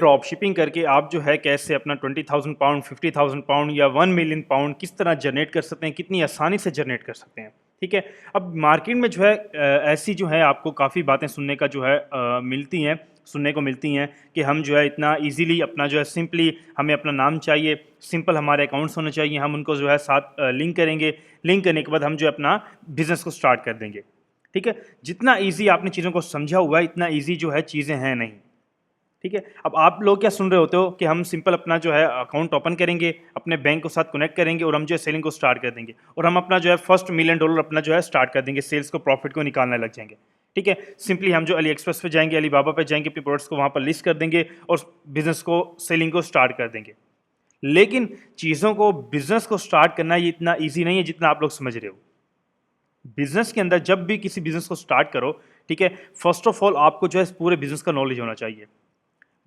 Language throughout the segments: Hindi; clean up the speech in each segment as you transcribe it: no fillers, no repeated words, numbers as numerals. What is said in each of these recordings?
ड्रॉप शिपिंग करके आप जो है कैसे अपना 20,000 पाउंड, 50,000 पाउंड या 1 मिलियन पाउंड किस तरह जनरेट कर सकते हैं, कितनी आसानी से जनरेट कर सकते हैं। ठीक है, अब मार्केट में जो है ऐसी जो है आपको काफ़ी बातें सुनने का जो है मिलती हैं, सुनने को मिलती हैं कि हम जो है इतना इजीली अपना जो है सिंपली हमें अपना नाम चाहिए, सिंपल हमारे अकाउंट्स होने चाहिए, हम उनको जो है साथ लिंक करेंगे, लिंक करने के बाद हम जो है अपना बिजनेस को स्टार्ट कर देंगे। ठीक है, जितना ईजी आपने चीज़ों को समझा हुआ है इतना ईजी जो है चीज़ें हैं नहीं। ठीक है, अब आप लोग क्या सुन रहे होते हो कि हम सिंपल अपना जो है अकाउंट ओपन करेंगे, अपने बैंक के साथ कनेक्ट करेंगे और हम जो है सेलिंग को स्टार्ट कर देंगे और हम अपना जो है फर्स्ट मिलियन डॉलर अपना जो है स्टार्ट कर देंगे, सेल्स को प्रॉफिट को निकालने लग जाएंगे। ठीक है, सिंपली हम जो अली एक्सप्रेस पे जाएंगे, अली बाबा पे जाएंगे, अपने प्रोडक्ट्स को वहाँ पर लिस्ट कर देंगे और बिजनेस को सेलिंग को स्टार्ट कर देंगे। लेकिन चीज़ों को बिजनेस को स्टार्ट करना ये इतना ईजी नहीं है जितना आप लोग समझ रहे हो। बिजनेस के अंदर जब भी किसी बिजनेस को स्टार्ट करो, ठीक है, फर्स्ट ऑफ ऑल आपको जो है पूरे बिजनेस का नॉलेज होना चाहिए।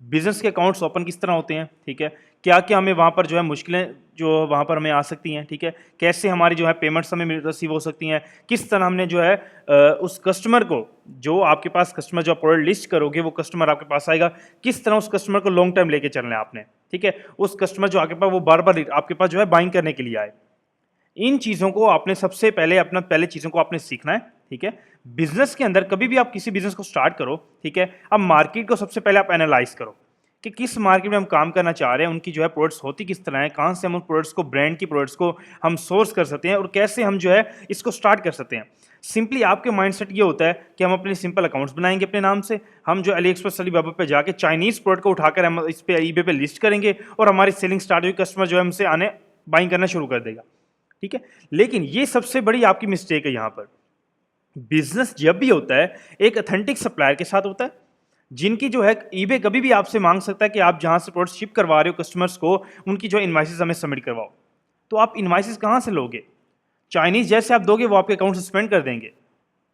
बिजनेस के अकाउंट्स ओपन किस तरह होते हैं, ठीक है, क्या क्या हमें वहाँ पर जो है मुश्किलें जो वहाँ पर हमें आ सकती हैं, ठीक है, कैसे हमारी जो है पेमेंट्स हमें रिसीव हो सकती हैं, किस तरह हमने जो है उस कस्टमर को, जो आपके पास कस्टमर जो प्रोडक्ट लिस्ट करोगे वो कस्टमर आपके पास आएगा, किस तरह उस कस्टमर को लॉन्ग टर्म लेके चलना है आपने। ठीक है, उस कस्टमर जो आपके पास वो बार बार आपके पास जो है बाइंग करने के लिए आए। इन चीज़ों को आपने सबसे पहले अपना पहले चीज़ों को आपने सीखना है। ठीक है, बिजनेस के अंदर कभी भी आप किसी बिजनेस को स्टार्ट करो, ठीक है, अब मार्केट को सबसे पहले आप एनालाइज करो कि किस मार्केट में हम काम करना चाह रहे हैं, उनकी जो है प्रोडक्ट्स होती किस तरह है, कहाँ से हम उन प्रोडक्ट्स को, ब्रांड की प्रोडक्ट्स को हम सोर्स कर सकते हैं और कैसे हम जो है इसको स्टार्ट कर सकते हैं। सिंपली आपके माइंडसेट ये होता है कि हम अपने सिंपल अकाउंट्स बनाएंगे अपने नाम से, हम जो अली एक्सप्रेस अली बाबा पे जाके चाइनीज प्रोडक्ट को उठाकर हम इस पे ईबे पे लिस्ट करेंगे और हमारी सेलिंग स्टार्ट हुई, कस्टमर जो है हमसे आने बाइंग करना शुरू कर देगा। ठीक है, लेकिन ये सबसे बड़ी आपकी मिस्टेक है। यहां पर बिजनेस जब भी होता है एक ऑथेंटिक सप्लायर के साथ होता है, जिनकी जो है ईबे कभी भी आपसे मांग सकता है कि आप जहां से प्रोडक्ट शिप करवा रहे हो कस्टमर्स को, उनकी जो इनवाइसेस हमें सबमिट करवाओ। तो आप इनवाइसेस कहां से लोगे? चाइनीज जैसे आप दोगे वो आपके अकाउंट सस्पेंड कर देंगे।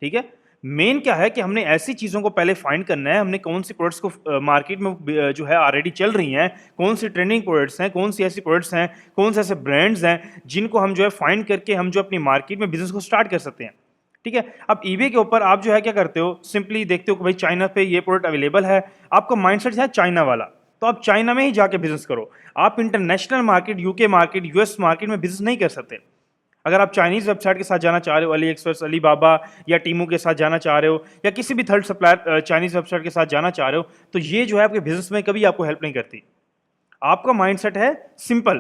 ठीक है, मेन क्या है कि हमने ऐसी चीज़ों को पहले फाइंड करना है, हमने कौन सी प्रोडक्ट्स को मार्केट में जो है ऑलरेडी चल रही हैं, कौन सी ट्रेंडिंग प्रोडक्ट्स हैं, कौन सी ऐसी प्रोडक्ट्स हैं, कौन से ऐसे ब्रांड्स हैं जिनको हम जो है फाइंड करके हम जो अपनी मार्केट में बिजनेस को स्टार्ट कर सकते हैं। ठीक है, अब ईबे के ऊपर आप जो है क्या करते हो, सिंपली देखते हो कि भाई चाइना पे ये प्रोडक्ट अवेलेबल है, आपका माइंडसेट है चाइना वाला, तो आप चाइना में ही जाके बिजनेस करो। आप international market, UK market, US market में बिजनेस नहीं कर सकते। अगर आप चाइनीज वेबसाइट के साथ जाना चाह रहे हो, अली एक्सप्रेस, अली बाबा या टीमू के साथ जाना चाह रहे हो, या किसी भी थर्ड सप्लायर चाइनीज वेबसाइट के साथ जाना चाह रहे हो, तो ये जो है आपके बिजनेस में कभी आपको हेल्प नहीं करती। आपका माइंडसेट है सिंपल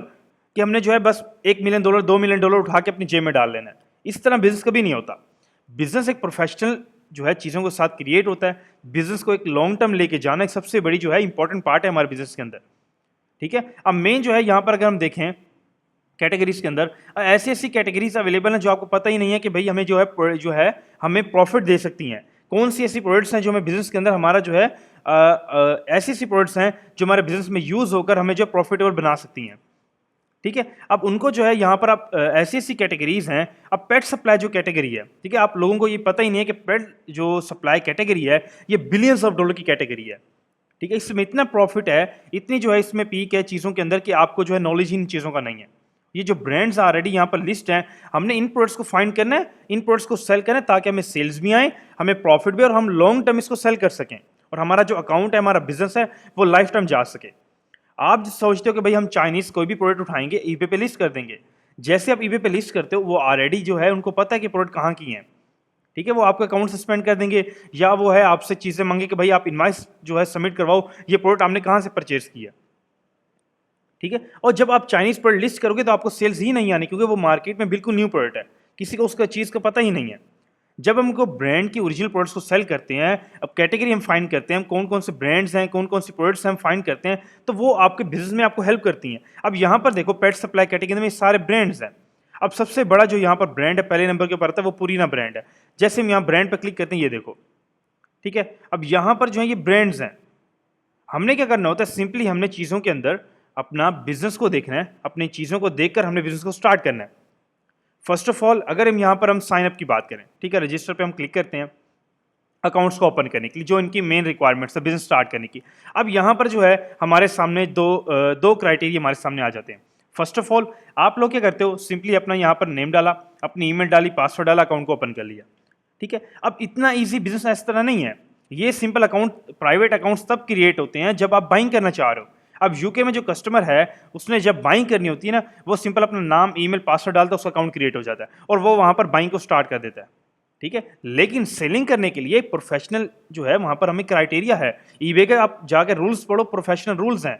कि हमने जो है बस $1 मिलियन, $2 मिलियन उठा के अपनी जेब में डाल लेना है। इस तरह बिजनेस कभी नहीं होता। बिजनेस एक प्रोफेशनल जो है चीज़ों के साथ क्रिएट होता है। बिजनेस को एक लॉन्ग टर्म लेके जाना एक सबसे बड़ी जो है इंपॉर्टेंट पार्ट है हमारे बिजनेस के अंदर। ठीक है, अब मेन जो है यहाँ पर अगर हम देखें कैटेगरीज के अंदर, ऐसी ऐसी कैटेगरीज अवेलेबल हैं जो आपको पता ही नहीं है कि भाई हमें जो है हमें प्रॉफिट दे सकती हैं। कौन सी ऐसी प्रोडक्ट्स हैं जो हमें बिजनेस के अंदर हमारा जो है ऐसी ऐसी प्रोडक्ट्स हैं जो हमारे बिजनेस में यूज होकर हमें जो प्रॉफिटेबल बना सकती हैं। ठीक है, अब उनको जो है यहाँ पर आप ऐसी ऐसी कैटेगरीज हैं। अब पेट सप्लाई जो कैटेगरी है, ठीक है, आप लोगों को ये पता ही नहीं है कि पेट जो सप्लाई कैटेगरी है ये बिलियंस ऑफ डॉलर की कैटेगरी है। ठीक है, इसमें इतना प्रॉफिट है, इतनी जो है इसमें पीक है चीज़ों के अंदर कि आपको जो है नॉलेज इन चीज़ों का नहीं है। ये जो ब्रांड्स ऑलरेडी यहाँ पर लिस्ट हैं, हमने इन प्रोडक्ट्स को फाइंड करना है, इन प्रोडक्ट्स को सेल करना है ताकि हमें सेल्स भी आए, हमें प्रॉफिट भी, और हम लॉन्ग टर्म इसको सेल कर सकें और हमारा जो अकाउंट है, हमारा बिजनेस है, वो लाइफ टाइम जा सके। आप जो सोचते हो कि भाई हम चाइनीज कोई भी प्रोडक्ट उठाएंगे, ईबे पे लिस्ट कर देंगे, जैसे आप ईबे पे लिस्ट करते हो वो ऑलरेडी जो है उनको पता है कि प्रोडक्ट कहाँ की है। ठीक है, वो आपका अकाउंट सस्पेंड कर देंगे या वो है आपसे चीज़ें मांगे कि भाई आप इनवाइस जो है सबमिट करवाओ, ये प्रोडक्ट आपने कहाँ से परचेज किया। ठीक है, और जब आप चाइनीज प्रोडक्ट लिस्ट करोगे तो आपको सेल्स ही नहीं आनी, क्योंकि वो मार्केट में बिल्कुल न्यू प्रोडक्ट है, किसी को उसका चीज़ का पता ही नहीं है। जब हमको ब्रांड की ओरिजिनल प्रोडक्ट्स को सेल करते हैं, अब कैटेगरी हम फाइंड करते हैं, कौन कौन से ब्रांड्स हैं, कौन कौन सी प्रोडक्ट्स हम फाइंड करते हैं, तो वो आपके बिजनेस में आपको हेल्प करती हैं। अब यहाँ पर देखो पेट सप्लाई कैटेगरी में सारे ब्रांड्स हैं। अब सबसे बड़ा जो यहाँ पर ब्रांड है पहले नंबर के ऊपर आता है वो पुरीना ब्रांड है। जैसे हम यहाँ ब्रांड पर क्लिक करते हैं, ये देखो, ठीक है, अब यहाँ पर जो है ये ब्रांड्स हैं। हमने क्या करना होता है, सिंपली हमने चीज़ों के अंदर अपना बिजनेस को देखना है, अपनी चीज़ों को देखकर हमने बिजनेस को स्टार्ट करना है। फर्स्ट ऑफ ऑल अगर हम यहाँ पर हम साइन अप की बात करें, ठीक है, रजिस्टर पे हम क्लिक करते हैं अकाउंट्स को ओपन करने के लिए, जो इनकी मेन रिक्वायरमेंट्स है बिजनेस स्टार्ट करने की। अब यहाँ पर जो है हमारे सामने दो क्राइटेरिया हमारे सामने आ जाते हैं। फर्स्ट ऑफ ऑल आप लोग क्या करते हो, सिंपली अपना यहाँ पर नेम डाला, अपनी ईमेल डाली, पासवर्ड डाला, अकाउंट को ओपन कर लिया। ठीक है, अब इतना ईजी बिजनेस इस तरह नहीं है। ये सिंपल अकाउंट, प्राइवेट अकाउंट्स तब क्रिएट होते हैं जब आप बाइंग करना चाह रहे हो। अब यूके में जो कस्टमर है उसने जब बाइंग करनी होती है ना, वो सिंपल अपना नाम, ईमेल, पासवर्ड डालता है, उसका अकाउंट क्रिएट हो जाता है और वो वहां पर बाइंग को स्टार्ट कर देता है। ठीक है, लेकिन सेलिंग करने के लिए प्रोफेशनल जो है वहां पर हमें क्राइटेरिया है। ईबे के आप जाकर रूल्स पढ़ो, प्रोफेशनल रूल्स हैं।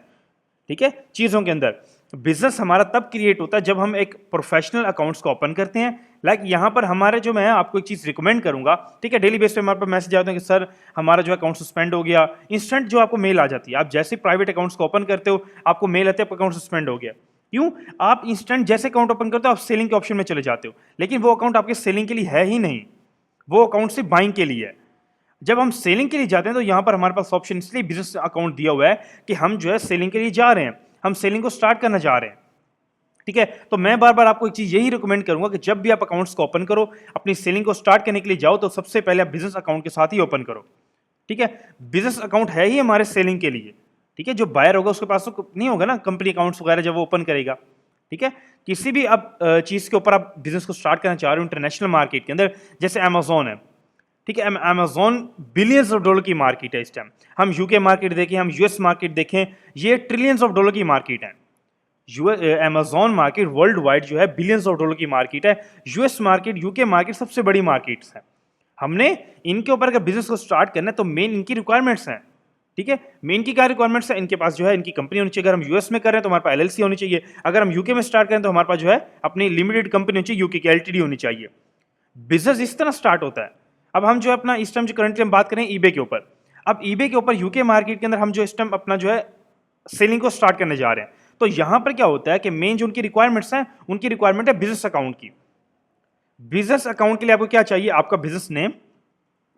ठीक है, चीजों के अंदर बिजनेस हमारा तब क्रिएट होता है जब हम एक प्रोफेशनल अकाउंट्स को ओपन करते हैं। लाइक यहाँ पर हमारे जो, मैं आपको एक चीज रिकमेंड करूंगा, ठीक है, डेली बेस पे हमारे पास मैसेज आते हैं कि सर हमारा जो अकाउंट सस्पेंड हो गया। इंस्टेंट जो आपको मेल आ जाती है, आप जैसे प्राइवेट अकाउंट्स को ओपन करते हो आपको मेल आती है आपका अकाउंट सस्पेंड हो गया। क्यों? आप इंस्टेंट जैसे अकाउंट ओपन करते हो आप सेलिंग के ऑप्शन में चले जाते हो, लेकिन वो अकाउंट आपके सेलिंग के लिए है ही नहीं, वो अकाउंट सिर्फ बाइंग के लिए है। जब हम सेलिंग के लिए जाते हैं तो यहां पर हमारे पास ऑप्शन इसलिए बिजनेस अकाउंट दिया हुआ है कि हम जो है सेलिंग के लिए जा रहे हैं, हम सेलिंग को स्टार्ट करना चाह रहे हैं। ठीक है, तो मैं बार बार आपको एक चीज यही रिकमेंड करूंगा कि जब भी आप अकाउंट्स को ओपन करो, अपनी सेलिंग को स्टार्ट करने के लिए जाओ तो सबसे पहले आप बिजनेस अकाउंट के साथ ही ओपन करो। ठीक है, बिजनेस अकाउंट है ही हमारे सेलिंग के लिए। ठीक है, जो बायर होगा उसके पास तो नहीं होगा ना कंपनी अकाउंट्स वगैरह जब वो ओपन करेगा। ठीक है, किसी भी आप चीज के ऊपर आप बिजनेस को स्टार्ट करना चाह रहे हो इंटरनेशनल मार्केट के अंदर, जैसे अमेजोन है। ठीक है, अमेजोन बिलियंस ऑफ डॉलर की मार्केट है इस टाइम। हम यूके मार्केट देखें, हम यूएस मार्केट देखें, ये ट्रिलियंस ऑफ डॉलर की मार्केट है। अमेजोन मार्केट वर्ल्ड वाइड जो है बिलियंस ऑफ डॉलर की मार्केट है। यूएस मार्केट, यूके मार्केट सबसे बड़ी मार्केट्स है। हमने इनके ऊपर अगर बिजनेस को स्टार्ट करना है तो मेन इनकी रिक्वायरमेंट्स हैं। ठीक है, मेन की क्या रिक्वायरमेंट्स है, इनके पास जो है इनकी कंपनी होनी चाहिए। अगर हम यूएस में कर रहे हैं तो हमारे पास एलएलसी होनी चाहिए। अगर हम यूके में स्टार्ट करें तो हमारे पास जो है अपनी लिमिटेड कंपनी होनी चाहिए, यूके की एलटीडी होनी चाहिए। बिजनेस इस तरह स्टार्ट होता है। अब हम जो है अपना इस टाइम जो करंटली हम बात करें ईबे के ऊपर, अब ईबे के ऊपर यूके मार्केट के अंदर हम जो इस टाइम अपना जो है सेलिंग को स्टार्ट करने जा रहे हैं, तो यहां पर क्या होता है कि मेन जो उनकी रिक्वायरमेंट्स हैं, उनकी रिक्वायरमेंट है बिजनेस अकाउंट की। बिजनेस अकाउंट के लिए आपको क्या चाहिए, आपका बिजनेस नेम,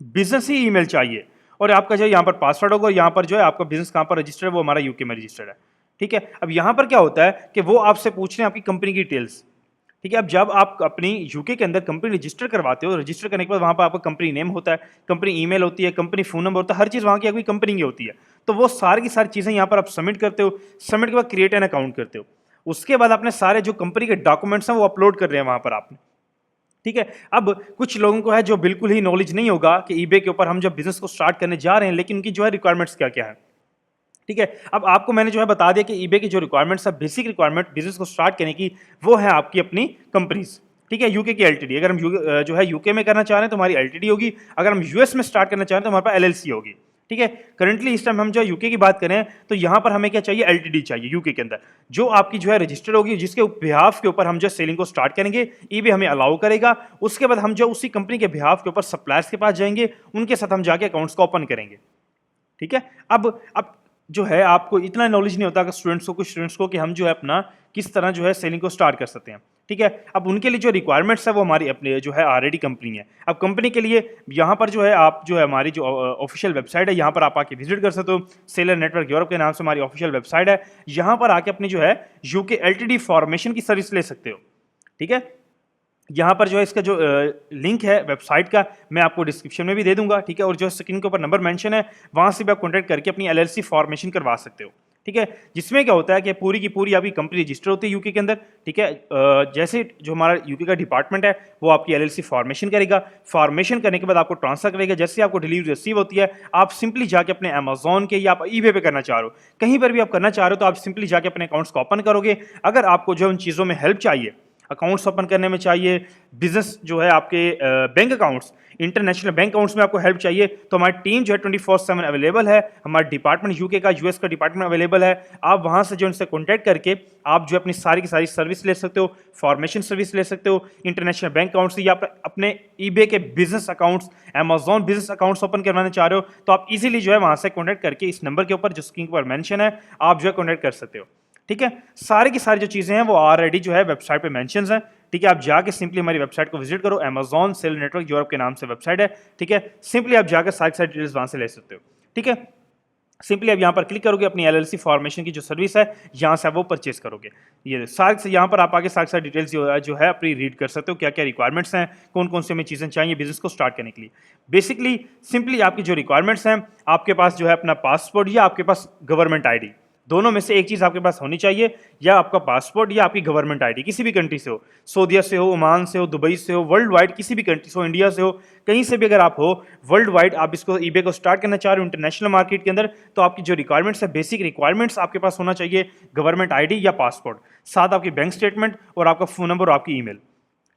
बिजनेस ही ईमेल चाहिए, और आपका जो है यहाँ पर पासवर्ड होगा, और यहाँ पर जो है आपका बिजनेस कहाँ पर रजिस्टर्ड है, वो हमारा यूके में रजिस्टर्ड है। ठीक है, अब यहाँ पर क्या होता है कि वो आपसे पूछ रहे हैं आपकी कंपनी की डिटेल्स। ठीक है, अब जब आप अपनी यूके के अंदर कंपनी रजिस्टर करवाते हो, रजिस्टर करने के बाद वहाँ पर आपका कंपनी नेम होता है, कंपनी ईमेल होती है, कंपनी फोन नंबर होता है, हर चीज़ वहाँ की आपकी कंपनी की होती है। तो वो सारी की सारी चीज़ें यहाँ पर आप सबमिट करते हो। सबमिट के बाद क्रिएट एन अकाउंट करते हो। उसके बाद अपने सारे जो कंपनी के डॉक्यूमेंट्स हैं वो अपलोड कर रहे हैं वहाँ पर आपने। ठीक है, अब कुछ लोगों को है जो बिल्कुल ही नॉलेज नहीं होगा कि ईबे के ऊपर हम जब बिजनेस को स्टार्ट करने जा रहे हैं, लेकिन उनकी जो है रिक्वायरमेंट्स क्या क्या है। ठीक है, अब आपको मैंने जो है बता दिया कि ईबे की जो रिक्वायरमेंट्स है, बेसिक रिक्वायरमेंट बिजनेस को स्टार्ट करने की, वो है आपकी अपनी कंपनीज। ठीक है, यूके की एलटीडी। अगर हम जो है यूके में करना चाह रहे हैं तो हमारी एलटीडी होगी। अगर हम यूएस में स्टार्ट करना चाह रहे हैं तो हमारे पास एलएलसी होगी। ठीक है, करंटली इस टाइम हम जो यूके की बात करें तो यहाँ पर हमें क्या चाहिए, एलटीडी चाहिए यूके के अंदर, जो आपकी जो है रजिस्टर्ड होगी, जिसके बिहाफ के ऊपर हम जो सेलिंग को स्टार्ट करेंगे, ईबे हमें अलाउ करेगा। उसके बाद हम जो उसी कंपनी के बिहाफ के ऊपर सप्लायर्स के पास जाएंगे, उनके साथ हम जाके अकाउंट्स को ओपन करेंगे। ठीक है, अब जो है आपको इतना नॉलेज नहीं होता कि कुछ स्टूडेंट्स को कि हम जो है अपना किस तरह जो है सेलिंग को स्टार्ट कर सकते हैं। ठीक है, अब उनके लिए जो रिक्वायरमेंट्स है वो हमारी अपने जो है ऑलरेडी कंपनी है। अब कंपनी के लिए यहाँ पर जो है आप जो है हमारी जो ऑफिशियल वेबसाइट है, यहाँ पर आप आके विजिट कर सकते हो। सेलर नेटवर्क यूरोप के नाम से हमारी ऑफिशियल वेबसाइट है। यहाँ पर आके अपनी जो है यूके एलटीडी फॉर्मेशन की सर्विस ले सकते हो। ठीक है, यहाँ पर जो है इसका जो लिंक है वेबसाइट का मैं आपको डिस्क्रिप्शन में भी दे दूंगा। ठीक है, और जो स्क्रीन के ऊपर नंबर मेंशन है वहाँ से भी आप कॉन्टैक्ट करके अपनी एलएलसी फॉर्मेशन करवा सकते हो। ठीक है, जिसमें क्या होता है कि पूरी की पूरी आपकी कंपनी रजिस्टर होती है यूके के अंदर। ठीक है, जैसे जो हमारा यूके का डिपार्टमेंट है वो आपकी एलएलसी फॉर्मेशन करेगा। फॉर्मेशन करने के बाद आपको ट्रांसफर करेगा। जैसे आपको डिलीवरी रिसीव होती है, आप सिंपली जाके अपने अमेजोन के या आप ईबे पे करना चाह रहे हो, कहीं पर भी आप करना चाह रहे हो, तो आप सिंपली जाके अपने अकाउंट्स को ओपन करोगे। अगर आपको जो उन चीज़ों में हेल्प चाहिए, अकाउंट्स ओपन करने में चाहिए, बिजनेस जो है आपके bank accounts, international bank accounts में आपको हेल्प चाहिए, तो हमारी टीम जो है 24/7 अवेलेबल है। हमारा डिपार्टमेंट यूके का, यूएस का डिपार्टमेंट अवेलेबल है। आप वहां से जो उनसे कॉन्टैक्ट करके आप जो अपनी सारी की सारी सर्विस ले सकते हो। फॉर्मेशन सर्विस ले सकते हो, इंटरनेशनल बैंक अकाउंट्स, या अपने ईबे के business accounts, Amazon business accounts open करवाना चाह रहे हो, तो आप इजीली जो है वहां से कॉन्टैक्ट करके इस नंबर के ऊपर जो स्क्रीन पर मेंशन है आप जो है कॉन्टैक्ट कर सकते हो। ठीक है, सारी की सारी जो चीज़ें हैं वो ऑलरेडी जो है वेबसाइट पे मेंशंस हैं। ठीक है, आप जाके सिंपली हमारी वेबसाइट को विजिट करो। अमेजॉन सेल नेटवर्क यूरोप के नाम से वेबसाइट है। ठीक है, सिंपली आप जाकर सारी डिटेल्स वहाँ से ले सकते हो। ठीक है, सिंपली आप यहाँ पर क्लिक करोगे, अपनी एलएलसी फॉर्मेशन की जो सर्विस है यहाँ से आप वो परचेज करोगे। ये सारे से यहाँ पर आप आगे सारी डिटेल्स जो है अपनी रीड कर सकते हो, क्या क्या रिक्वायरमेंट्स हैं, कौन कौन सी हमें चीज़ें चाहिए बिजनेस को स्टार्ट करने के लिए। बेसिकली सिंपली आपकी जो रिक्वायरमेंट्स हैं, आपके पास जो है अपना पासपोर्ट या आपके पास गवर्नमेंट आईडी, दोनों में से एक चीज़ आपके पास होनी चाहिए, या आपका पासपोर्ट या आपकी गवर्नमेंट आईडी, किसी भी कंट्री से हो, सऊदीया से हो, ओमान से हो, दुबई से हो, वर्ल्ड वाइड किसी भी कंट्री से हो, इंडिया से हो, कहीं से भी अगर आप हो वर्ल्ड वाइड, आप इसको ईबे को स्टार्ट करना चाह रहे हो इंटरनेशनल मार्केट के अंदर, तो आपकी जो रिक्वायरमेंट्स है, बेसिक रिक्वायरमेंट्स आपके पास होना चाहिए गवर्नमेंट आईडी या पासपोर्ट, साथ आपकी बैंक स्टेटमेंट और आपका फ़ोन नंबर और आपकी ईमेल।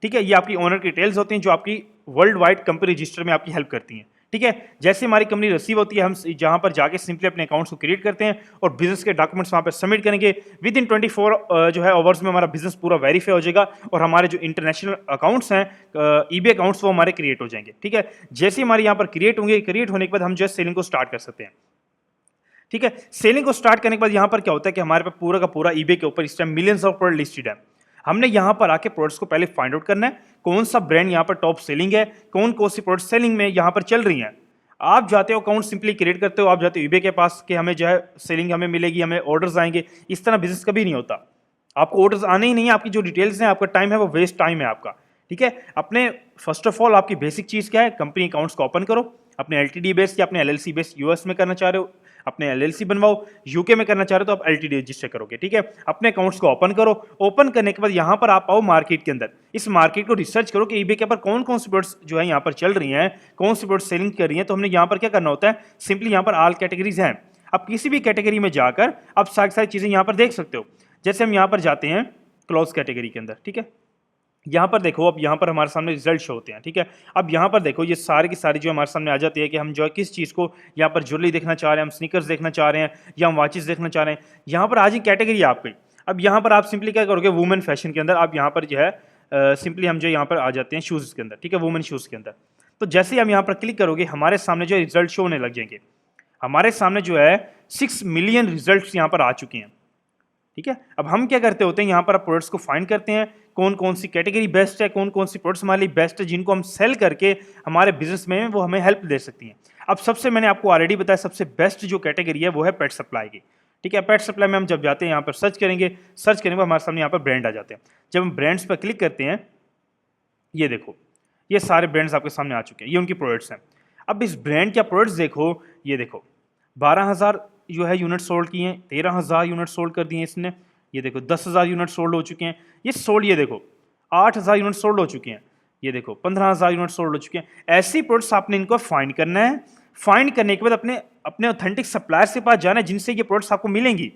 ठीक है, ये आपकी ओनर की डिटेल्स होती हैं जो आपकी वर्ल्ड वाइड कंपनी रजिस्टर में आपकी हेल्प करती हैं। ठीक है, जैसे हमारी कंपनी रिसीव होती है, हम जहां पर जाके सिंपली अपने अकाउंट्स को क्रिएट करते हैं और बिजनेस के डॉक्यूमेंट्स वहां पर सबमिट करेंगे। विद इन 24 जो है आवर्स में हमारा बिजनेस पूरा वेरीफाई हो जाएगा और हमारे जो इंटरनेशनल अकाउंट्स हैं, ईबे अकाउंट्स, वो हमारे क्रिएट हो जाएंगे। ठीक है, जैसे हमारे यहाँ पर क्रिएट होंगे, क्रिएट होने के बाद हम जो है सेलिंग को स्टार्ट कर सकते हैं। ठीक है, सेलिंग को स्टार्ट करने के बाद यहाँ पर क्या होता है कि हमारे पास पूरा का पूरा ईबे के ऊपर इस time millions of product listed है। हमने यहाँ पर आके प्रोडक्ट्स को पहले फाइंड आउट करना है, कौन सा ब्रांड यहाँ पर टॉप सेलिंग है, कौन कौन सी प्रोडक्ट सेलिंग में यहाँ पर चल रही हैं। आप जाते हो अकाउंट सिंपली क्रिएट करते हो, आप जाते हो ईबे के पास कि हमें जो है सेलिंग हमें मिलेगी, हमें ऑर्डर्स आएंगे। इस तरह बिजनेस कभी नहीं होता, आपको ऑर्डर्स आने ही नहीं है, आपकी जो डिटेल्स हैं, आपका टाइम है, वो वेस्ट टाइम है आपका। ठीक है, अपने फर्स्ट ऑफ ऑल आपकी बेसिक चीज़ क्या है, कंपनी अकाउंट्स को ओपन करो। अपने एलटीडी बेस या अपने एलएलसी बेस यूएस में करना चाह रहे हो, अपने एलएलसी बनवाओ। यूके में करना चाह रहे हो तो आप एलटीडी रजिस्टर करोगे। ठीक है, अपने अकाउंट्स को ओपन करो। ओपन करने के बाद यहाँ पर आप आओ मार्केट के अंदर, इस मार्केट को रिसर्च करो कि ईबे के ऊपर कौन कौन सी प्रोडक्ट्स जो है यहाँ पर चल रही हैं, कौन सी प्रोडक्ट्स सेलिंग कर रही हैं। तो हमने यहाँ पर क्या करना होता है, सिंपली यहाँ पर ऑल कैटेगरीज हैं। अब किसी भी कैटेगरी में जाकर आप सारी सारी चीज़ें यहाँ पर देख सकते हो। जैसे हम यहाँ पर जाते हैं क्लॉथ कैटेगरी के अंदर। ठीक है, यहाँ पर देखो, अब यहाँ पर हमारे सामने रिजल्ट शो होते हैं। ठीक है, अब यहाँ पर देखो ये सारी की सारी जो हमारे सामने आ जाती है कि हम जो है किस चीज़ को यहाँ पर ज्वेलरी देखना चाह रहे हैं, हम स्नीकर्स देखना चाह रहे हैं या हम वॉचेस देखना चाह रहे हैं। यहाँ पर आज ही कैटेगरी आपकी। अब यहाँ पर आप सिंपली क्या करोगे, वुमेन फैशन के अंदर आप यहाँ पर जो है सिंपली हम जो यहाँ पर आ जाते हैं शूज़ के अंदर। ठीक है, वुमेन शूज़ के अंदर। तो जैसे ही हम यहाँ पर क्लिक करोगे, हमारे सामने जो रिजल्ट शो होने लग जाएंगे। हमारे सामने जो है 6 मिलियन रिजल्ट यहाँ पर आ चुके हैं। ठीक है, अब हम क्या करते होते हैं, यहाँ पर प्रोडक्ट्स को फाइंड करते हैं, कौन कौन सी कैटेगरी बेस्ट है, कौन कौन सी प्रोडक्ट्स हमारे लिए बेस्ट है, जिनको हम सेल करके हमारे बिजनेस में वो हमें हेल्प दे सकती हैं। अब सबसे मैंने आपको ऑलरेडी बताया, सबसे बेस्ट जो कैटेगरी है वो है पेट सप्लाई की। ठीक है, पेट सप्लाई में हम जब जाते हैं यहाँ पर सर्च करेंगे, सर्च करने के बाद हमारे सामने यहाँ पर ब्रांड आ जाते हैं। जब हम ब्रांड्स पर क्लिक करते हैं, ये देखो ये सारे ब्रांड्स आपके सामने आ चुके हैं, ये उनकी प्रोडक्ट्स हैं। अब इस ब्रांड के प्रोडक्ट्स देखो, ये देखो 12,000 जो है यूनिट सोल्ड किए हैं, 13,000 यूनिट सोल्ड कर दिए इसने। ये देखो 10,000 यूनिट सोल्ड हो चुके हैं, ये सोल्ड, ये देखो 8,000 यूनिट सोल्ड हो चुके हैं, ये देखो 15,000 यूनिट सोल्ड हो चुके हैं। ऐसी प्रोडक्ट्स आपने इनको फाइंड करना है। फाइंड करने के बाद अपने अपने ऑथेंटिक सप्लायर्स के पास जाना है जिनसे ये प्रोडक्ट्स आपको मिलेंगी।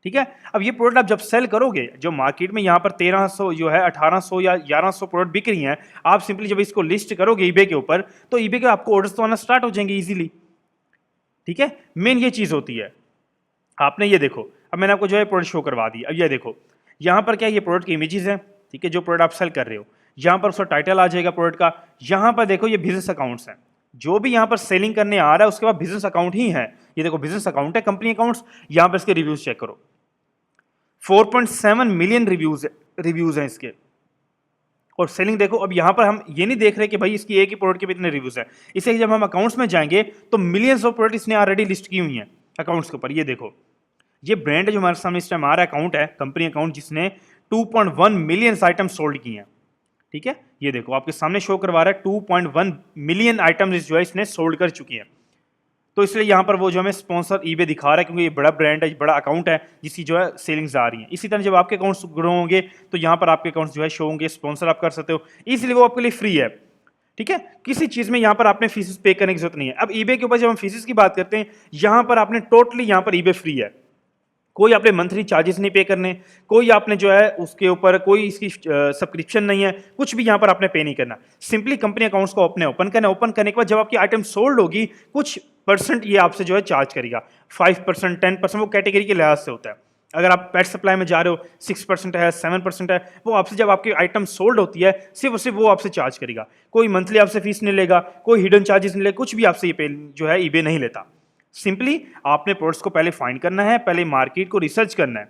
ठीक है, अब ये प्रोडक्ट आप जब सेल करोगे, जो मार्केट में यहाँ पर 1300 जो है 1800 या 1100 प्रोडक्ट बिक रही हैं, आप सिंपली जब इसको लिस्ट करोगे ईबे के ऊपर, तो ईबे के आपको ऑर्डर्स तो आना स्टार्ट हो जाएंगे इजीली। ठीक है, मेन ये चीज़ होती है। आपने ये देखो, अब मैंने आपको जो है प्रोडक्ट शो करवा दी। अब ये देखो यहाँ पर क्या, ये प्रोडक्ट की इमेजेस हैं। ठीक है, जो प्रोडक्ट आप सेल कर रहे हो, यहाँ पर उसका टाइटल आ जाएगा प्रोडक्ट का। यहाँ पर देखो ये बिजनेस अकाउंट्स हैं, जो भी यहाँ पर सेलिंग करने आ रहा है उसके बाद बिजनेस अकाउंट ही है। ये देखो बिजनेस अकाउंट है, कंपनी अकाउंट्स। यहाँ पर इसके रिव्यूज चेक करो, 4.7 मिलियन रिव्यूज हैं इसके। और सेलिंग देखो, अब यहाँ पर हम ये नहीं देख रहे कि भाई इसकी एक ही प्रोडक्ट के भी इतने रिव्यूज हैं। इसे जब हम अकाउंट्स में जाएंगे तो मिलियंस ऑफ प्रोडक्ट इसने ऑलरेडी लिस्ट की हुई हैं अकाउंट्स के ऊपर। ये देखो ये ब्रांड जो हमारे सामने इस टाइम आ रहा है अकाउंट है, कंपनी अकाउंट, जिसने 2.1 मिलियन आइटम सोल्ड किए हैं। ठीक है, ये देखो आपके सामने शो करवा रहा है 2.1 मिलियन आइटम्स जो है इसने सोल्ड कर चुकी हैं। तो इसलिए यहाँ पर वो जो हमें स्पॉन्सर ईबे दिखा रहा है, क्योंकि ये बड़ा ब्रांड है, बड़ा अकाउंट है जिसकी जो है सेलिंग्स आ रही हैं। इसी तरह जब आपके अकाउंट्स ग्रो होंगे तो यहाँ पर आपके अकाउंट्स जो है शो होंगे, स्पॉन्सर आप कर सकते हो, इसलिए वो आपके लिए फ्री है। ठीक है, किसी चीज़ में यहाँ पर आपने फीसेस पे करने की जरूरत नहीं है। अब ईबे के ऊपर जब हम फीसेस की बात करते हैं, यहाँ पर आपने टोटली यहाँ पर ईबे फ्री है, कोई आपने मंथली चार्जेस नहीं पे करने, कोई आपने जो है उसके ऊपर कोई इसकी सब्सक्रिप्शन नहीं है, कुछ भी यहाँ पर आपने पे नहीं करना। सिंपली कंपनी अकाउंट्स को अपने ओपन करना, ओपन करने के बाद जब आपकी आइटम सोल्ड होगी, कुछ परसेंट ये आपसे जो है चार्ज करेगा, 5%, 10%, वो कैटेगरी के लिहाज से होता है। अगर आप पेट सप्लाई में जा रहे हो 6% है, 7% है, वो आपसे जब आपकी आइटम सोल्ड होती है सिर्फ वो आपसे चार्ज करेगा। कोई मंथली आपसे फीस नहीं लेगा, कोई हिडन चार्जेस नहीं लेगा, कुछ भी आपसे ये पे जो है ईबे नहीं लेता। सिंपली आपने प्रोडक्ट्स को पहले फाइंड करना है, पहले मार्केट को रिसर्च करना है।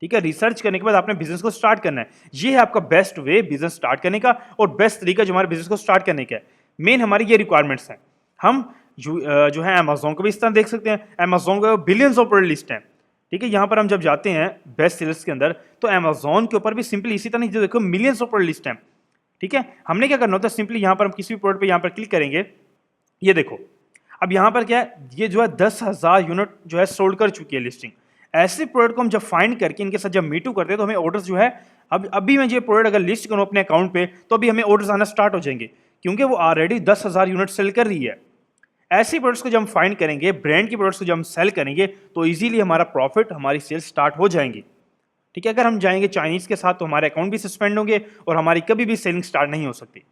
ठीक है, रिसर्च करने के बाद आपने बिजनेस को स्टार्ट करना है। ये है आपका बेस्ट वे बिजनेस स्टार्ट करने का और बेस्ट तरीका जो हमारे बिजनेस को स्टार्ट करने का है। मेन हमारी ये रिक्वायरमेंट्स हैं। हम जो है अमेजोन को भी इस तरह देख सकते हैं, अमेजोन को बिलियंस ऑफ प्रोडक्ट लिस्ट हैं। ठीक है, यहाँ पर हम जब जाते हैं बेस्ट सेलर्स के अंदर, तो अमेजोन के ऊपर भी सिंपली इसी तरह जो देखो मिलियंस ऑफ प्रोडक्ट लिस्ट हैं। ठीक है, हमने क्या करना होता है, सिंपली यहाँ पर हम किसी भी प्रोडक्ट पे यहाँ पर क्लिक करेंगे, ये देखो अब यहाँ पर क्या है, ये जो है 10,000 यूनिट जो है सोल्ड कर चुकी है लिस्टिंग। ऐसे प्रोडक्ट को हम जब फाइंड करके इनके साथ जब मीटू करते हैं तो हमें ऑर्डर्स जो है, अब अभी मैं ये प्रोडक्ट अगर लिस्ट करूँ अपने अकाउंट पे तो अभी हमें ऑर्डर्स आना स्टार्ट हो जाएंगे, क्योंकि वो ऑलरेडी 10,000 यूनिट सेल कर रही है। ऐसे प्रोडक्ट्स को जब हम फाइंड करेंगे, ब्रांड के प्रोडक्ट्स को जब हम सेल करेंगे तो इजीली हमारा प्रॉफिट, हमारी सेल्स स्टार्ट हो जाएंगी। ठीक है, अगर हम जाएंगे चाइनीज के साथ तो हमारे अकाउंट भी सस्पेंड होंगे और हमारी कभी भी सेलिंग स्टार्ट नहीं हो सकती।